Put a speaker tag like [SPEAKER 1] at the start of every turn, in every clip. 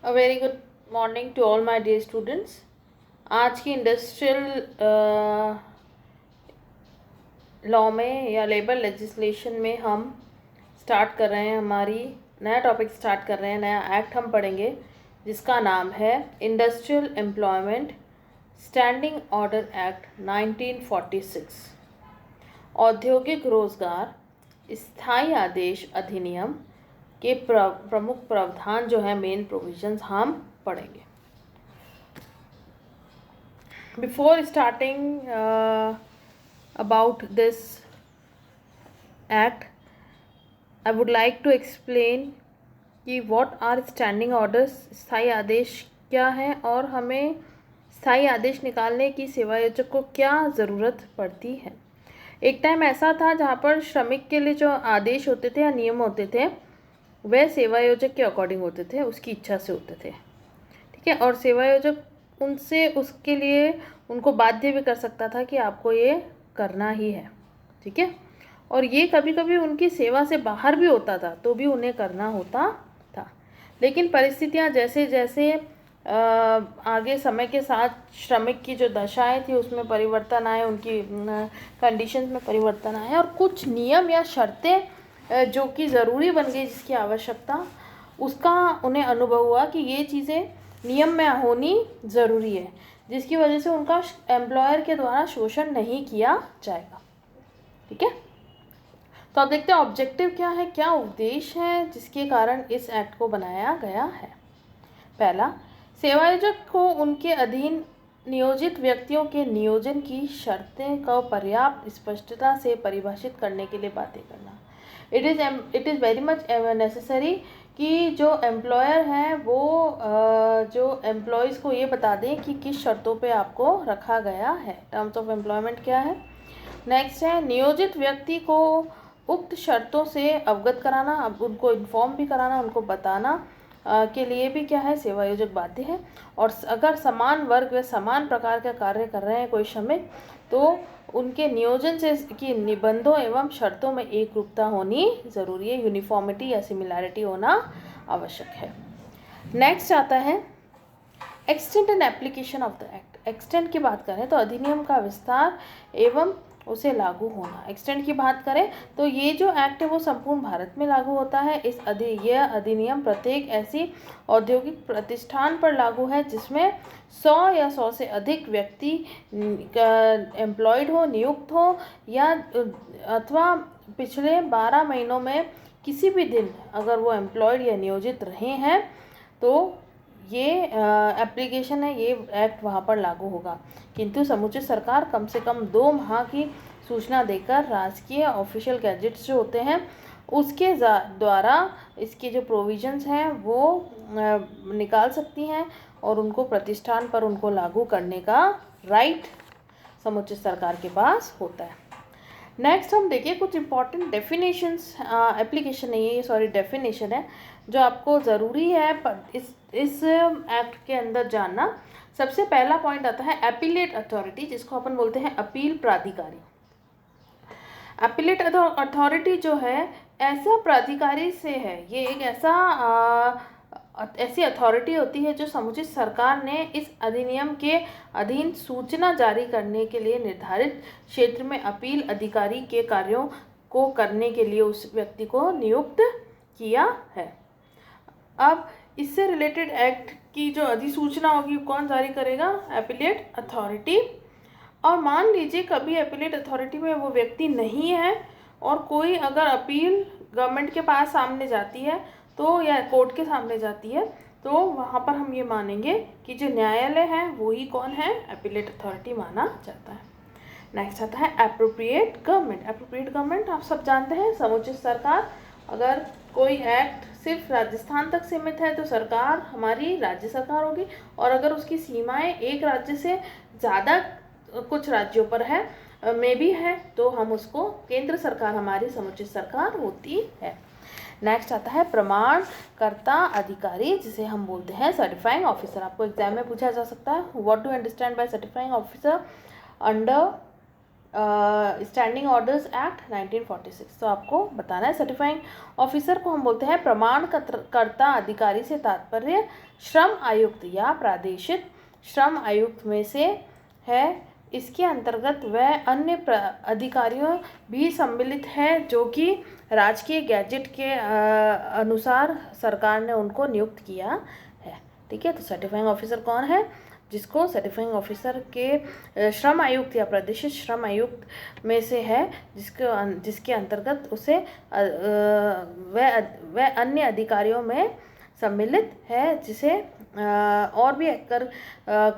[SPEAKER 1] A very good morning to all my dear students. आज की industrial law में या लेबर लेजिस्लेशन में हम स्टार्ट कर रहे हैं, हमारी नया टॉपिक स्टार्ट कर रहे हैं, नया एक्ट हम पढ़ेंगे जिसका नाम है industrial employment standing order act 1946। औद्योगिक रोजगार स्थायी आदेश अधिनियम के प्रमुख प्रावधान जो है, मेन प्रोविजंस हम पढ़ेंगे। Before starting about this act, I would like to explain कि व्हाट आर स्टैंडिंग ऑर्डर्स, स्थायी आदेश क्या है और हमें स्थायी आदेश निकालने की सेवायोजक को क्या ज़रूरत पड़ती है। एक टाइम ऐसा था जहाँ पर श्रमिक के लिए जो आदेश होते थे या नियम होते थे वह सेवायोजक के अकॉर्डिंग होते थे, उसकी इच्छा से होते थे, ठीक है। और सेवायोजक उनसे उसके लिए उनको बाध्य भी कर सकता था कि आपको ये करना ही है, ठीक है। और ये कभी कभी उनकी सेवा से बाहर भी होता था तो भी उन्हें करना होता था। लेकिन परिस्थितियाँ जैसे जैसे आगे समय के साथ श्रमिक की जो दशाएं थी उसमें परिवर्तन आए, उनकी कंडीशंस में परिवर्तन आए और कुछ नियम या शर्तें जो कि ज़रूरी बन गई, जिसकी आवश्यकता उसका उन्हें अनुभव हुआ कि ये चीज़ें नियम में होनी ज़रूरी है, जिसकी वजह से उनका एम्प्लॉयर के द्वारा शोषण नहीं किया जाएगा, ठीक है। तो अब देखते हैं ऑब्जेक्टिव क्या है, क्या उद्देश्य है जिसके कारण इस एक्ट को बनाया गया है। पहला, सेवायोजक को उनके अधीन नियोजित व्यक्तियों के नियोजन की शर्तें को पर्याप्त स्पष्टता से परिभाषित करने के लिए बातें करना। It is very much necessary कि जो एम्प्लॉयर हैं वो जो एम्प्लॉयज़ को ये बता दें कि किस शर्तों पे आपको रखा गया है। टर्म्स ऑफ एम्प्लॉयमेंट क्या है। नेक्स्ट है नियोजित व्यक्ति को उक्त शर्तों से अवगत कराना, अब उनको इन्फॉर्म भी कराना, उनको बताना के लिए भी क्या है, सेवायोजक बाध्य है। और अगर समान वर्ग व समान प्रकार का कार्य कर रहे हैं कोई श्रमिक, तो उनके नियोजन से की निबंधों एवं शर्तों में एक रूपता होनी ज़रूरी है, यूनिफॉर्मिटी या सिमिलैरिटी होना आवश्यक है। नेक्स्ट आता है extent and application of the act. Extent की बात करें तो अधिनियम का विस्तार एवं उसे लागू होना। एक्सटेंट की बात करें तो ये जो एक्ट है वो संपूर्ण भारत में लागू होता है। यह अधिनियम प्रत्येक ऐसी औद्योगिक प्रतिष्ठान पर लागू है जिसमें 100 या 100 से अधिक व्यक्ति एम्प्लॉयड हो, नियुक्त हो, या अथवा पिछले 12 महीनों में किसी भी दिन अगर वो एम्प्लॉयड या नियोजित रहे हैं तो ये एप्लीकेशन है, ये एक्ट वहाँ पर लागू होगा। किंतु समुचित सरकार कम से कम 2 माह की सूचना देकर राजकीय ऑफिशियल गैजेट्स जो होते हैं उसके द्वारा इसके जो प्रोविजंस हैं वो निकाल सकती हैं और उनको प्रतिष्ठान पर उनको लागू करने का राइट समुचित सरकार के पास होता है। नेक्स्ट हम देखिए कुछ इंपॉर्टेंट डेफिनेशंस, एप्लीकेशन नहीं है ये, सॉरी डेफिनेशन है जो आपको ज़रूरी है इस एक्ट के अंदर जानना। सबसे पहला पॉइंट आता है एपीलेट अथॉरिटी, जिसको अपन बोलते हैं अपील प्राधिकारी। एपीलेट अथॉरिटी जो है ऐसा प्राधिकारी से है, ये एक ऐसी अथॉरिटी होती है जो समुचित सरकार ने इस अधिनियम के अधीन सूचना जारी करने के लिए निर्धारित क्षेत्र में अपील अधिकारी के कार्यों को करने के लिए उस व्यक्ति को नियुक्त किया है। अब इससे रिलेटेड एक्ट की जो अधिसूचना होगी कौन जारी करेगा, एपीलेट अथॉरिटी। और मान लीजिए कभी एपीलेट अथॉरिटी में वो व्यक्ति नहीं है और कोई अगर अपील गवर्नमेंट के पास सामने जाती है तो या कोर्ट के सामने जाती है तो वहाँ पर हम ये मानेंगे कि जो न्यायालय है वही कौन है, एपीलेट अथॉरिटी माना जाता है। नेक्स्ट आता है एप्रोप्रिएट गवर्नमेंट। एप्रोप्रिएट गवर्नमेंट आप सब जानते हैं, समुचित सरकार। अगर कोई एक्ट सिर्फ राजस्थान तक सीमित है तो सरकार हमारी राज्य सरकार होगी, और अगर उसकी सीमाएं एक राज्य से ज़्यादा कुछ राज्यों पर है में भी है तो हम उसको केंद्र सरकार हमारी समुचित सरकार होती है। नेक्स्ट आता है प्रमाणकर्ता अधिकारी, जिसे हम बोलते हैं सर्टिफाइंग ऑफिसर। आपको एग्जाम में पूछा जा सकता है what do understand by certifying officer under standing orders act 1946। तो आपको बताना है। सर्टिफाइंग ऑफिसर को हम बोलते हैं प्रमाणकर्ता अधिकारी से तात्पर्य श्रम आयुक्त या प्रादेशिक श्रम आयुक्त में से है। इसके अंतर्गत वह अन्य अधिकारियों भी सम्मिलित हैं जो कि राजकीय गैजेट के अनुसार सरकार ने उनको नियुक्त किया है। ठीक है, तो सर्टिफाइंग ऑफिसर कौन है? जिसको सर्टिफाइंग ऑफिसर के श्रम आयुक्त या प्रादेशिक श्रम आयुक्त में से है, जिसके अंतर्गत उसे वह अन्य अधिकारियों में सम्मिलित है, जिसे और भी अगर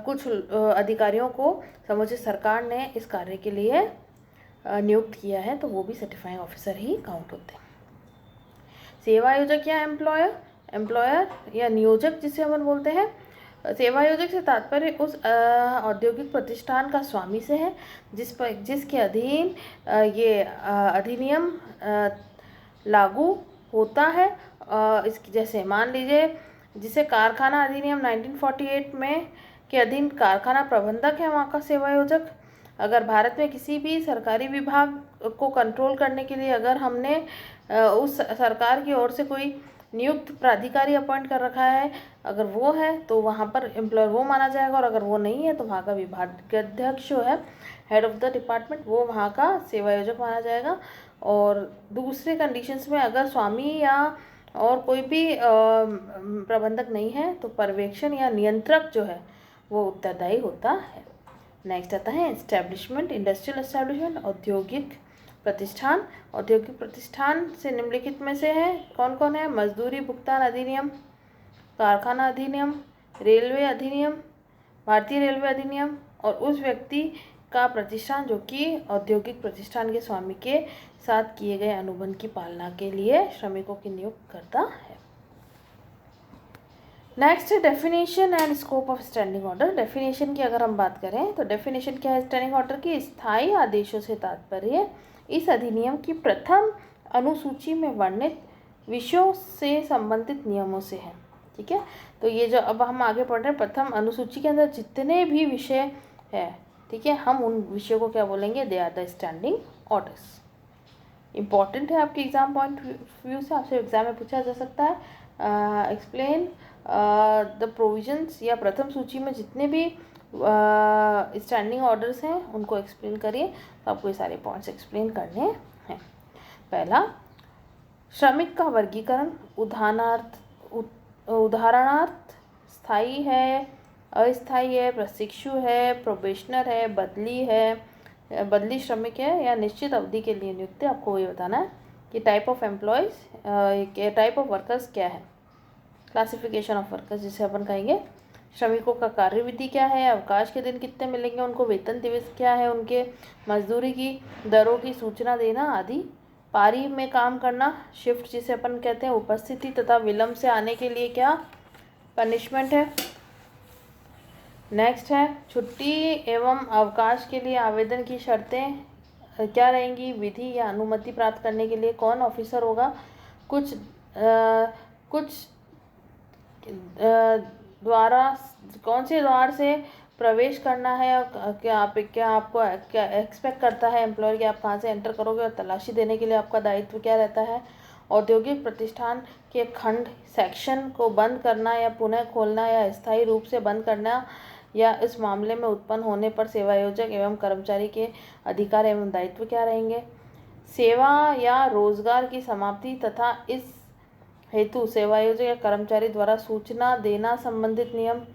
[SPEAKER 1] कुछ अधिकारियों को समूची सरकार ने इस कार्य के लिए नियुक्त किया है तो वो भी सर्टिफाइंग ऑफिसर ही काउंट होते हैं। सेवा आयोजक या एम्प्लॉयर या नियोजक जिसे हम बोलते हैं। सेवा आयोजक से तात्पर्य उस औद्योगिक प्रतिष्ठान का स्वामी से है जिसके अधीन ये अधिनियम लागू होता है। इसकी जैसे मान लीजिए जिसे कारखाना अधिनियम 1948 में के अधीन कारखाना प्रबंधक है वहाँ का सेवा आयोजक। अगर भारत में किसी भी सरकारी विभाग को कंट्रोल करने के लिए अगर हमने उस सरकार की ओर से कोई नियुक्त प्राधिकारी अपॉइंट कर रखा है, अगर वो है तो वहाँ पर एम्प्लॉयर वो माना जाएगा, और अगर वो नहीं है तो वहाँ का विभागाध्यक्ष जो है, हेड ऑफ द डिपार्टमेंट, वो वहाँ का सेवा आयोजक माना जाएगा। और दूसरे कंडीशंस में अगर स्वामी या और कोई भी प्रबंधक नहीं है तो पर्यवेक्षण या नियंत्रक जो है वो उत्तरदायी होता है। नेक्स्ट आता है एस्टैब्लिशमेंट, इंडस्ट्रियल एस्टैब्लिशमेंट, औद्योगिक प्रतिष्ठान। औद्योगिक प्रतिष्ठान से निम्नलिखित में से है कौन कौन है? मजदूरी भुगतान अधिनियम, कारखाना अधिनियम, रेलवे अधिनियम, भारतीय रेलवे अधिनियम, और उस व्यक्ति का प्रतिष्ठान जो कि औद्योगिक प्रतिष्ठान के स्वामी के साथ किए गए अनुबंध की पालना के लिए श्रमिकों की नियुक्त करता है। नेक्स्ट है definition and scope of standing order. Definition की अगर हम बात करें तो डेफिनेशन क्या है स्टैंडिंग ऑर्डर की? स्थायी आदेशों से तात्पर्य इस अधिनियम की प्रथम अनुसूची में वर्णित विषयों से संबंधित नियमों से है। ठीक है, तो ये जो अब हम आगे पढ़ रहे हैं, प्रथम अनुसूची के अंदर जितने भी विषय है, ठीक है, हम उन विषयों को क्या बोलेंगे? They are the standing orders. Important है आपके एग्जाम पॉइंट व्यू से, आपसे एग्जाम में पूछा जा सकता है। एक्सप्लेन द प्रोविजंस, या प्रथम सूची में जितने भी स्टैंडिंग ऑर्डर्स हैं उनको एक्सप्लेन करिए। तो आपको ये सारे पॉइंट्स एक्सप्लेन करने हैं। पहला, श्रमिक का वर्गीकरण। उदाहरणार्थ स्थायी है, अस्थायी है, प्रशिक्षु है, प्रोबेशनर है, बदली श्रमिक है, या निश्चित अवधि के लिए नियुक्त है। आपको ये बताना है कि type of employees, type of workers क्या है, क्लासिफिकेशन ऑफ वर्कर्स जिसे अपन कहेंगे। श्रमिकों का कार्यविधि क्या है, अवकाश के दिन कितने मिलेंगे उनको, वेतन दिवस क्या है उनके, मजदूरी की दरों की सूचना देना आदि। पारी में काम करना, शिफ्ट जिसे अपन कहते हैं, उपस्थिति तथा विलंब से आने के लिए क्या पनिशमेंट है। नेक्स्ट है छुट्टी एवं अवकाश के लिए आवेदन की शर्तें क्या रहेंगी, विधि या अनुमति प्राप्त करने के लिए कौन ऑफिसर होगा, कुछ द्वारा कौन से द्वार से प्रवेश करना है, क्या आपको एक्सपेक्ट करता है एम्प्लॉयर कि आप कहाँ से एंटर करोगे, और तलाशी देने के लिए आपका दायित्व क्या रहता है। औद्योगिक प्रतिष्ठान के खंड सेक्शन को बंद करना या पुनः खोलना या स्थायी रूप से बंद करना, या इस मामले में उत्पन्न होने पर सेवा आयोजक एवं कर्मचारी के अधिकार एवं दायित्व क्या रहेंगे। सेवा या रोजगार की समाप्ति तथा इस हेतु सेवा आयोजक या कर्मचारी द्वारा सूचना देना संबंधित नियम।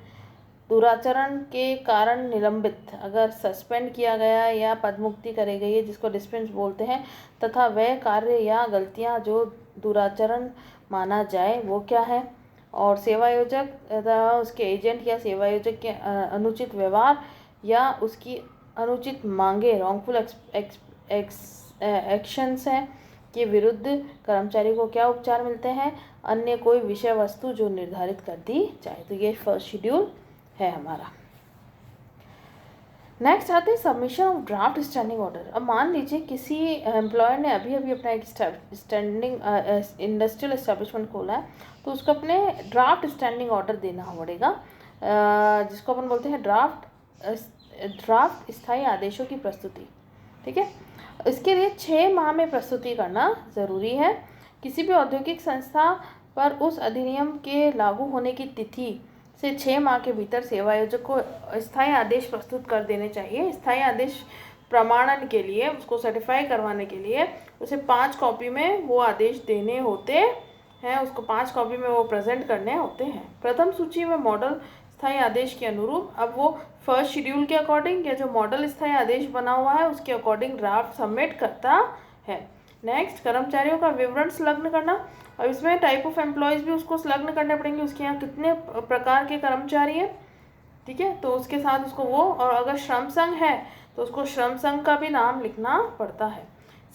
[SPEAKER 1] दुराचरण के कारण निलंबित, अगर सस्पेंड किया गया या पदमुक्ति करी गई है जिसको डिस्पेंस बोलते हैं, तथा वह कार्य या गलतियां जो दुराचरण माना जाए वो क्या है। और सेवा आयोजक तथा उसके एजेंट या सेवा आयोजक के अनुचित व्यवहार या उसकी अनुचित मांगे, रॉन्गफुल एक्शंस हैं के विरुद्ध कर्मचारी को क्या उपचार मिलते हैं, अन्य कोई विषय वस्तु जो निर्धारित कर दी जाए। तो ये फर्स्ट शेड्यूल है हमारा। नेक्स्ट आते हैं submission of draft standing order. अब मान लीजिए किसी एम्प्लॉयर ने अभी अपना एक स्टैंडिंग इंडस्ट्रियल एस्टेब्लिशमेंट खोला है, तो उसको अपने ड्राफ्ट स्टैंडिंग ऑर्डर देना पड़ेगा, जिसको अपन बोलते हैं ड्राफ्ट स्थायी आदेशों की प्रस्तुति। ठीक है। इसके लिए 6 माह में प्रस्तुति करना ज़रूरी है। किसी भी औद्योगिक संस्था पर उस अधिनियम के लागू होने की तिथि से 6 माह के भीतर सेवायोजक को स्थायी आदेश प्रस्तुत कर देने चाहिए। स्थायी आदेश प्रमाणन के लिए, उसको सर्टिफाई करवाने के लिए उसे 5 कॉपी में वो आदेश देने होते हैं, उसको 5 कॉपी में वो प्रेजेंट करने होते हैं। प्रथम सूची में मॉडल स्थायी आदेश के अनुरूप अब वो फर्स्ट शेड्यूल के अकॉर्डिंग या जो मॉडल स्थायी आदेश बना हुआ है उसके अकॉर्डिंग ड्राफ्ट सबमिट करता है। नेक्स्ट, कर्मचारियों का विवरण संलग्न करना। अब इसमें टाइप ऑफ एम्प्लॉयज़ भी उसको संलग्न करने पड़ेंगे, उसके यहाँ कितने प्रकार के कर्मचारी हैं, ठीक है, तो उसके साथ उसको वो, और अगर श्रम संघ है तो उसको श्रम संघ का भी नाम लिखना पड़ता है।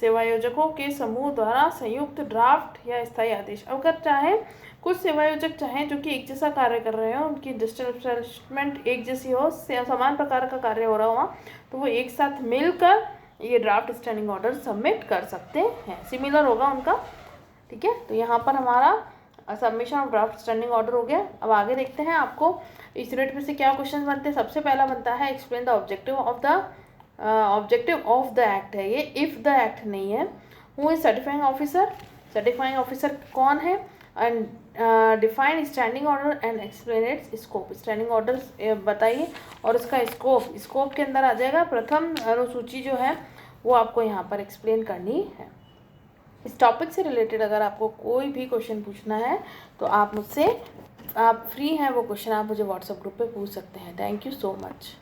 [SPEAKER 1] सेवायोजकों के समूह द्वारा संयुक्त ड्राफ्ट या स्थायी आदेश। अगर चाहे कुछ सेवायोजक चाहें जो कि एक जैसा कार्य कर रहे हो, उनकी डिस्प्लेसमेंट एक जैसी हो, समान प्रकार का कार्य हो रहा हो, तो वो एक साथ मिलकर ये ड्राफ्ट स्टैंडिंग ऑर्डर सबमिट कर सकते हैं, सिमिलर होगा उनका, ठीक है। तो यहाँ पर हमारा submission of draft standing order हो गया। अब आगे देखते हैं आपको इस यूनिट में से क्या क्वेश्चन बनते हैं। सबसे पहला बनता है explain the objective of the act है ये, इफ़ द एक्ट नहीं है। Who is certifying officer, certifying officer कौन है, and define standing order and explain it's scope. Standing order बताइए और उसका स्कोप के अंदर आ जाएगा। प्रथम अनुसूची जो है वो आपको यहाँ पर एक्सप्लेन करनी है। इस टॉपिक से रिलेटेड अगर आपको कोई भी क्वेश्चन पूछना है तो आप मुझसे, आप फ्री हैं, वो क्वेश्चन आप मुझे व्हाट्सएप ग्रुप पे पूछ सकते हैं। Thank you so much.